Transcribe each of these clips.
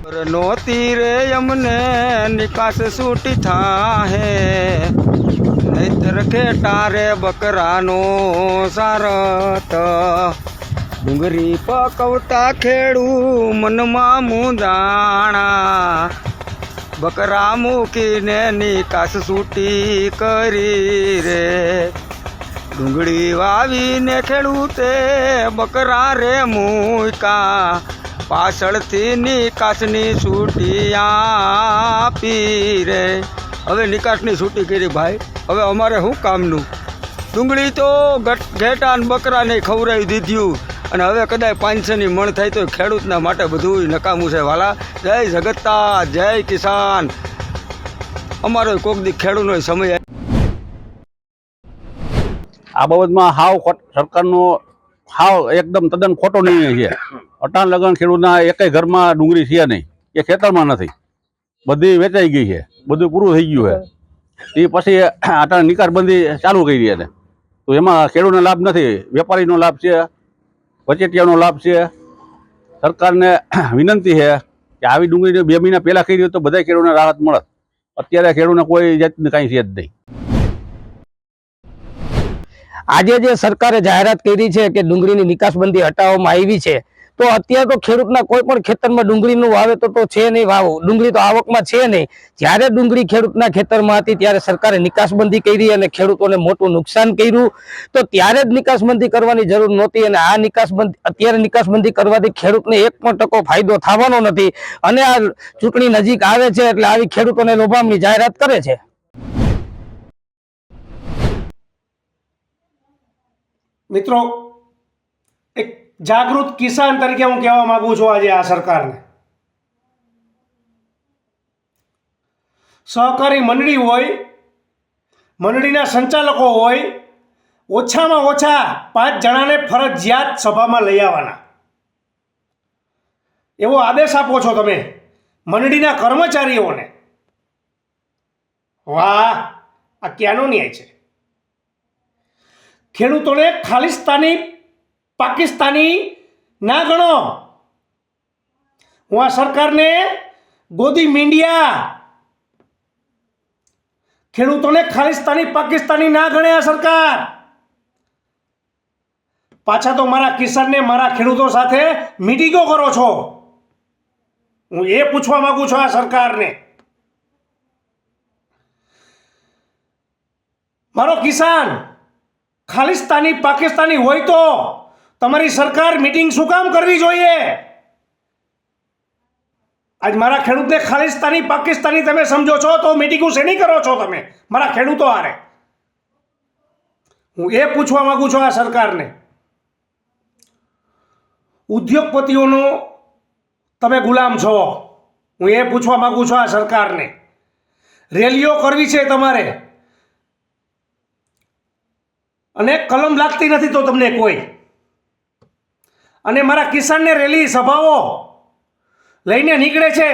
નહોતી રે અમને નિકાસ છૂટી થાહે, નહીતર ખેટા રે બકરાનો સારત, ડુંગળી પકવતા ખેડૂ મનમાં મુંદાણા, બકરા મૂકીને નિકાસ છૂટી કરી રે, ડુંગળી વાવીને ખેડૂતે બકરા રે મૂકા, પાછળથી નિકાસની છૂટી આપી રે। હવે નિકાસની છૂટી કરી ભાઈ, હવે અમારે શું કામનું? ડુંગળી તો ઘેટા ને બકરાને ખવડાવી દીધું, અને હવે કદાચ 500ની મણ થાય તો ખેડૂતના માટે બધું નકામું છે વાલા। જય જગતતા, જય કિસાન। અમારો કોક દી ખેડૂતનો સમય આ બાબતમાં સરકારનો એકદમ તદ્દન ખોટો નિર્ણય છે। અટાણ લગન ખેડૂતના એકેય ઘરમાં ડુંગળી છે નહીં, એ ખેતરમાં નથી, બધી વેચાઈ ગઈ છે, બધું પૂરું થઈ ગયું છે। એ પછી અટાણ નિકાસબંધી ચાલુ કરી છે, તો એમાં ખેડૂતનો લાભ નથી, વેપારીનો લાભ છે, વચેટિયાનો લાભ છે। સરકારને વિનંતી છે કે આવી ડુંગળીને 2 મહિના પહેલાં કરી તો બધા ખેડૂતોને રાહત મળત। અત્યારે ખેડૂતને કોઈ જાતની કાંઈ છે જ નહીં। આજે જે સરકારે જાહેરાત કરી છે કે ડુંગળીની નિકાસબંધી હટાવવામાં આવી છે, તો અત્યારે તો ખેડૂતના કોઈ પણ ખેતરમાં ડુંગળીનું વાવેતર તો છે નહીં, ડુંગળી તો આવકમાં છે નહીં। જ્યારે ડુંગળી ખેડૂતના ખેતરમાં હતી ત્યારે સરકારે નિકાસબંધી કરી અને ખેડૂતોને મોટું નુકસાન કર્યું, તો ત્યારે જ નિકાસબંધી કરવાની જરૂર નહોતી, અને આ અત્યારે નિકાસબંધી કરવાથી ખેડૂતને 1% ફાયદો થવાનો નથી, અને આ ચૂંટણી નજીક આવે છે એટલે આવી ખેડૂતોને લોભામણી જાહેરાત કરે છે। મિત્રો, એક જાગૃત કિસાન તરીકે હું કહેવા માંગુ છું આજે આ સરકારને, સહકારી મંડળી હોય, મંડળીના સંચાલકો હોય, ઓછામાં ઓછા 5 જણાને ફરજિયાત સભામાં લઈ આવવાના, એવો આદેશ આપો છો તમે મંડળીના કર્મચારીઓને। વાહ, આ ક્યાંનો ન્યાય છે? ખેડૂતોને ખાલિસ્તાની પાકિસ્તાની ના ગણો। હું આ સરકારને ગોદી મીંડિયા, ખેડૂતોને ખાલિસ્તાની પાકિસ્તાની ના ગણે આ સરકાર। પાછા તો મારા કિસાનને, મારા ખેડૂતો સાથે મીટિંગો કરો છો। હું એ પૂછવા માંગુ છું આ સરકારને, મારો કિસાન ખાલિસ્તાની પાકિસ્તાની હોય તો તમારી સરકાર મીટિંગ શું કામ કરવી જોઈએ? આજ મારા ખેડૂતને ખાલિસ્તાની પાકિસ્તાની તમે સમજો છો તો મીટિંગો શેની કરો છો તમે મારા ખેડૂતો હારે? હું એ પૂછવા માંગુ છું આ સરકારને। ઉદ્યોગપતિઓનો તમે ગુલામ છો, હું એ પૂછવા માંગુ છું આ સરકારને। રેલીઓ કરવી છે તમારે, અને કલમ લાગતી નથી તો તમને કોઈ, અને મારા કિસાનને રેલી સભાઓ લઈને નીકળે છે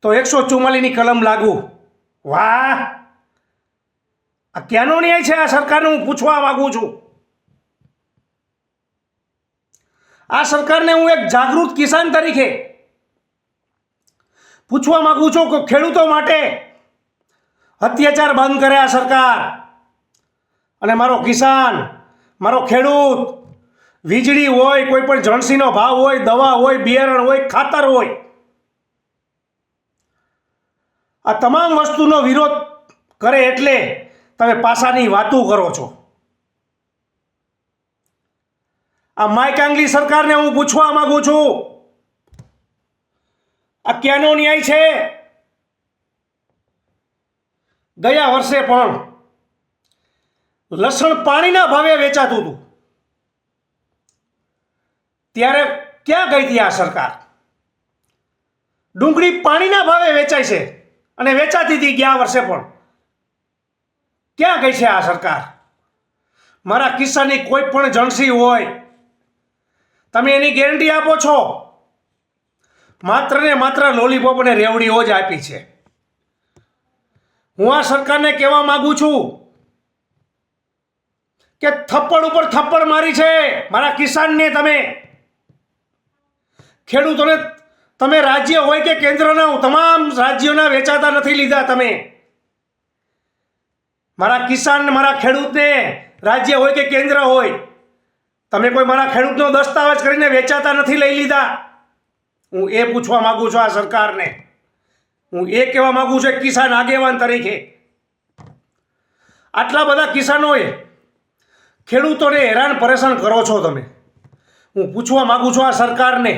તો 144ની કલમ લાગુ। વાહ, આ ક્યાંનો ન્યાય છે આ સરકારને? હું પૂછવા માંગુ છું આ સરકારને। હું એક જાગૃત કિસાન તરીકે પૂછવા માંગુ છું કે ખેડૂતો માટે અત્યાચાર બંધ કરે આ સરકાર, અને મારો કિસાન, મારો ખેડૂત, વીજળી હોય, કોઈ પણ જણસીનો ભાવ હોય, દવા હોય, બિયારણ હોય, ખાતર હોય, આ તમામ વસ્તુનો વિરોધ કરે એટલે તમે પાસાની વાતો કરો છો। આ માયકાંગલી સરકારને હું પૂછવા માંગુ છું, આ ક્યાંનો ન્યાય છે? ગયા વર્ષે પણ લસણ પાણીના ભાવે વેચાતું હતું, ત્યારે ક્યાં ગઈ હતી આ સરકાર? ડુંગળી પાણીના ભાવે વેચાય છે અને વેચાતી હતી ગયા વર્ષે પણ, ક્યાં ગઈ છે આ સરકાર? મારા કિસ્સાની કોઈ પણ જણસી હોય તમે એની ગેરંટી આપો છો, માત્ર ને માત્ર લોલીપોપ અને રેવડીઓ જ આપી છે। હું આ સરકારને કહેવા માંગુ છું કે થપ્પડ ઉપર થપ્પડ મારી છે મારા કિસાનને, તમે ખેડૂતોને તમે રાજ્ય હોય કે કેન્દ્રના તમામ રાજ્યોના વેચાતા નથી લીધા તમે. મારા કિસાન, મારા ખેડૂતને રાજ્ય હોય કે કેન્દ્ર હોય, તમે કોઈ મારા ખેડૂતનો દસ્તાવેજ કરીને વેચાતા નથી લઈ લીધા. હું એ પૂછવા માગું છું આ સરકારને. હું એ કહેવા માગું છું કિસાન આગેવાન તરીકે, આટલા બધા કિસાનોએ ખેડૂતોને હેરાન પરેશાન કરો છો તમે. હું પૂછવા માગું છું આ સરકારને,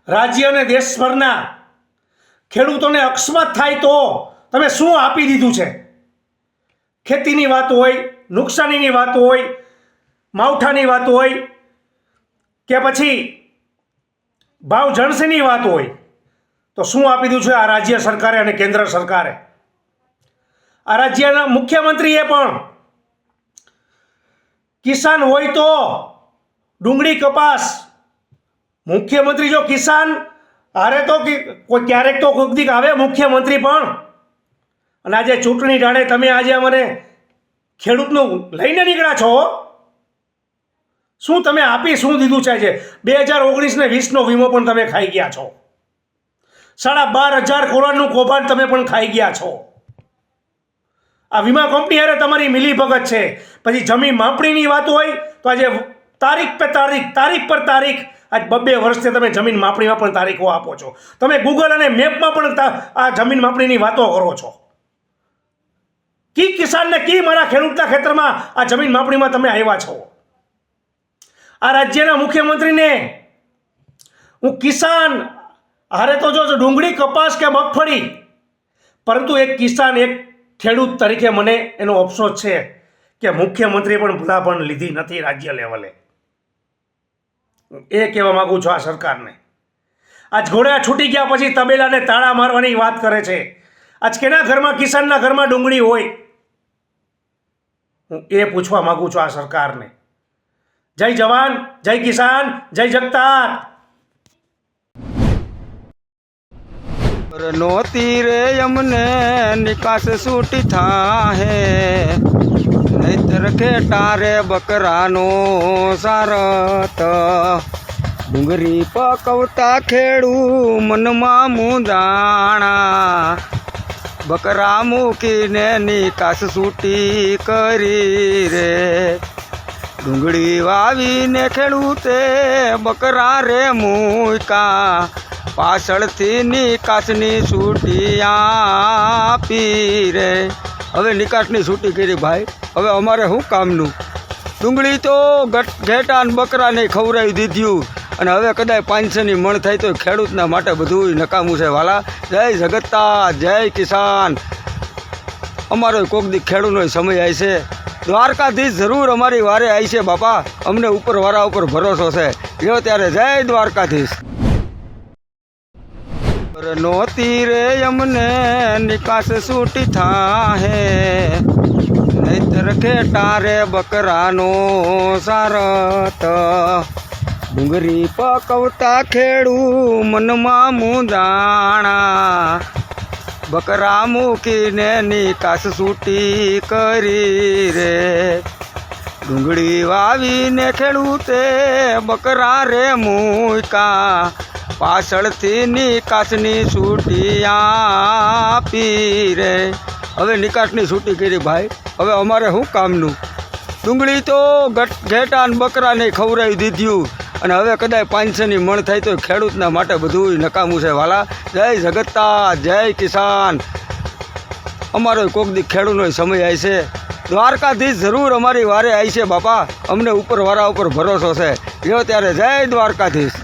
રાજ્ય અને દેશભરના ખેડૂતોને અકસ્માત થાય તો તમે શું આપી દીધું છે? ખેતીની વાત હોય, નુકસાનીની વાત હોય, માવઠાની વાત હોય કે પછી ભાવ જણસીની વાત હોય, તો શું આપી દીધું છે આ રાજ્ય સરકારે અને કેન્દ્ર સરકારે? આ રાજ્યના મુખ્યમંત્રીએ પણ કિસાન હોય તો ડુંગળી, કપાસ, મુખ્યમંત્રી જો કિસાન હારે તો કોઈ ક્યારેક તો કોઈક દીક આવે મુખ્યમંત્રી પણ. અને આજે ચૂંટણી ટાણે તમે આજે અમને ખેડૂતનું લઈને નીકળ્યા છો. શું તમે આપી શું દીધું છે? આજે 2019 ને 20નો વીમો પણ તમે ખાઈ ગયા છો. 12,500 કરોડનું કૌભાંડ તમે પણ ખાઈ ગયા છો. આ વીમા કંપની હારે તમારી મિલીભગત છે. પછી જમીન માપણીની વાત હોય તો આજે તારીખ પર તારીખ આજ 2 વર્ષથી તમે જમીન માપણીમાં પણ તારીખો આપો છો. તમે ગૂગલ અને મેપમાં પણ આ જમીન માપણીની વાતો કરો છો. કી કિસાનને, કી મારા ખેડૂતના ખેતરમાં આ જમીન માપણીમાં તમે આવ્યા છો? આ રાજ્યના મુખ્યમંત્રીને હું કિસાન હારે તો જો ડુંગળી, કપાસ કે મગફળી, પરંતુ એક કિસાન, એક ખેડૂત તરીકે મને એનો અફસોસ છે કે મુખ્યમંત્રીએ પણ ભૂલાપણ લીધી નથી રાજ્ય લેવલે. એ કહેવા માગું છું આ સરકારને. આજ ઘોડા છૂટી ગયા પછી તબેલાને તાળા મારવાની વાત કરે છે. આજ કેના ઘરમાં, કિસાનના ઘરમાં ડુંગળી હોય? હું એ પૂછવા માગું છું આ સરકારને. જય જવાન, જય કિસાન, જય જગતાર. નહોતી રે અમને નિકાસ છૂટી થાહે, નહીતર ખેટા રે બકરાનો સારત. ડુંગળી પકવતા ખેડૂ મનમાં મુંદાણા, બકરા મૂકીને નિકાસ છૂટી કરી રે. ડુંગળી વાવીને ખેડૂતે બકરા રે મૂકા, પાછળથી નિકાસની છૂટી આપી રે. હવે નિકાસની છૂટી કરી ભાઈ, હવે અમારે શું કામનું? ડુંગળી તો ઘેટા ને બકરાને ખવડાવી દીધું, અને હવે કદાચ 500ની મણ થાય તો ખેડૂતના માટે બધું નકામું છે વાલા. જય જગતતા, જય કિસાન. અમારો કોક દી ખેડૂતનો સમય આવી છે. દ્વારકાધીશ જરૂર અમારી વારે આવી છે બાપા. અમને ઉપરવાળા ઉપર ભરોસો છે. જો ત્યારે જય દ્વારકાધીશ. નહોતી રે અમને નિકાસ છૂટી થાહે, નહીતર ખેટા રે બકરાનો સારત. ડુંગળી પકવતા ખેડૂ મનમાં મુંદાણા, બકરા મૂકીને નિકાસ છૂટી કરી રે. ડુંગળી વાવીને ખેડૂતે બકરા રે મૂકા, પાછળથી નિકાસની છૂટી આપી રે. હવે નિકાસની છૂટી કરી ભાઈ, હવે અમારે શું કામનું? ડુંગળી તો ઘેટા ને બકરાને ખવડાવી દીધું, અને હવે કદાચ 500ની મણ થાય તો ખેડૂતના માટે બધું નકામું છે વાલા. જય જગતતા, જય કિસાન. અમારો કોક દી ખેડૂતનો સમય આવી છે. દ્વારકાધીશ જરૂર અમારી વારે આવી છે બાપા. અમને ઉપરવાળા ઉપર ભરોસો છે. જો ત્યારે જય દ્વારકાધીશ.